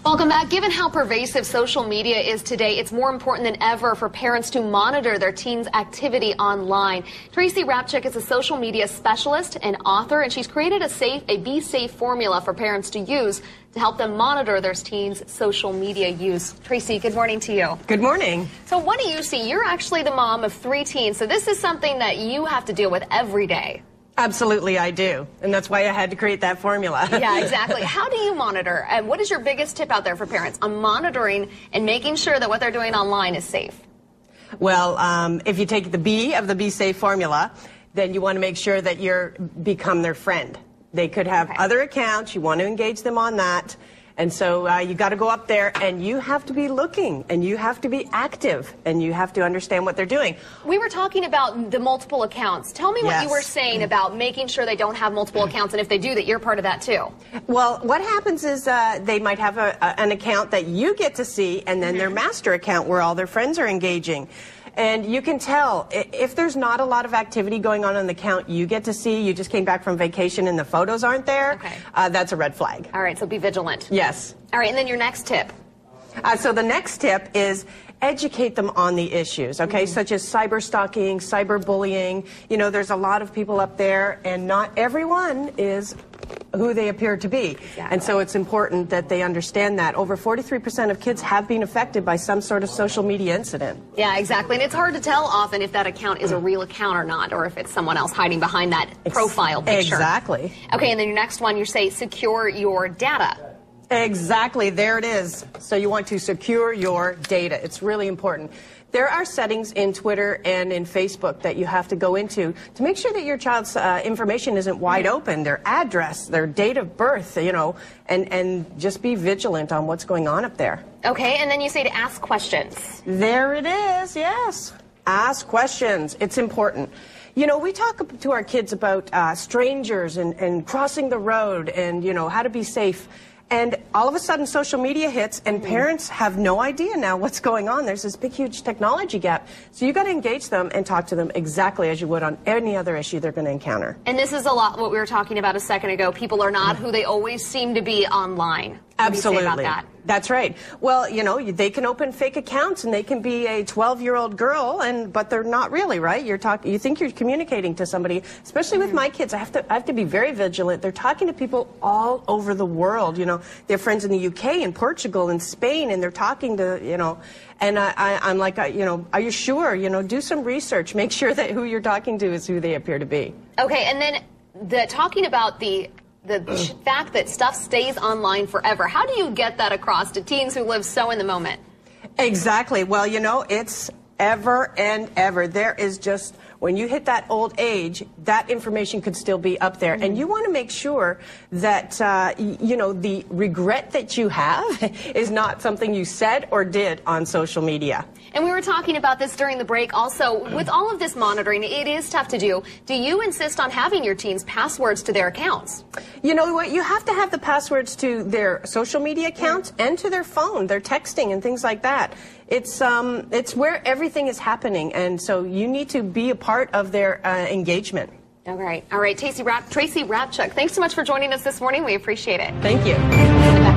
Welcome back. Given how pervasive social media is today, it's more important than ever for parents to monitor their teens' activity online. Tracy Repchuk is a social media specialist and author, and she's created a Be Safe formula for parents to use to help them monitor their teens' social media use. Tracy, good morning to you. Good morning. So what do you see? You're actually the mom of 3 teens, so this is something that you have to deal with every day. Absolutely, I do. And that's why I had to create that formula. Yeah, exactly. How do you monitor? And what is your biggest tip out there for parents on monitoring and making sure that what they're doing online is safe? Well, if you take the B of the Be Safe formula, then you want to make sure that you're become their friend. They could have other accounts. You want to engage them on that. And so you got to go up there and you have to be looking and you have to be active and you have to understand what they're doing. We were talking about the multiple accounts. Tell me what you were saying about making sure they don't have multiple accounts, and if they do, that you're part of that too. Well, what happens is they might have an account that you get to see, and then their master account where all their friends are engaging. And you can tell if there's not a lot of activity going on the account you get to see, you just came back from vacation and the photos aren't there, that's a red flag. All right, so be vigilant. Yes. All right, and then your next tip. So the next tip is educate them on the issues, okay, such as cyber stalking, cyber bullying. You know, there's a lot of people up there, and not everyone is who they appear to be. Exactly. And so it's important that they understand that. Over 43% of kids have been affected by some sort of social media incident. Yeah, exactly. And it's hard to tell often if that account is a real account or not, or if it's someone else hiding behind that profile picture. Exactly. Okay, and then your next one, you say secure your data. Exactly, there it is. So you want to secure your data. It's really important. There are settings in Twitter and in Facebook that you have to go into to make sure that your child's information isn't wide open, their address, their date of birth, you know, and just be vigilant on what's going on up there. Okay, and then you say to ask questions. There it is, yes. Ask questions. It's important. You know, we talk to our kids about strangers and crossing the road and, you know, how to be safe. And all of a sudden, social media hits, and parents have no idea now what's going on. There's this big, huge technology gap. So you got to engage them and talk to them exactly as you would on any other issue they're going to encounter. And this is a lot what we were talking about a second ago. People are not who they always seem to be online. Absolutely. What do you say about that? That's right. Well, you know, they can open fake accounts and they can be a 12-year-old girl, but they're not really, right? You think you're communicating to somebody, especially with my kids. I have to be very vigilant. They're talking to people all over the world. You know, they have friends in the UK and Portugal and Spain, and they're talking to, you know, and I'm like, you know, are you sure? You know, do some research. Make sure that who you're talking to is who they appear to be. Okay, and then talking about the fact that stuff stays online forever. How do you get that across to teens who live so in the moment? Exactly. Well, you know, it's ever and ever. There is just, when you hit that old age, that information could still be up there. And you want to make sure that, you know, the regret that you have is not something you said or did on social media. And we were talking about this during the break also. With all of this monitoring, it is tough to do. Do you insist on having your teens' passwords to their accounts? You know what? You have to have the passwords to their social media accounts and to their phone, their texting and things like that. It's where everything is happening, and so you need to be a part of their engagement. All right. Tracy Repchuk, thanks so much for joining us this morning. We appreciate it. Thank you.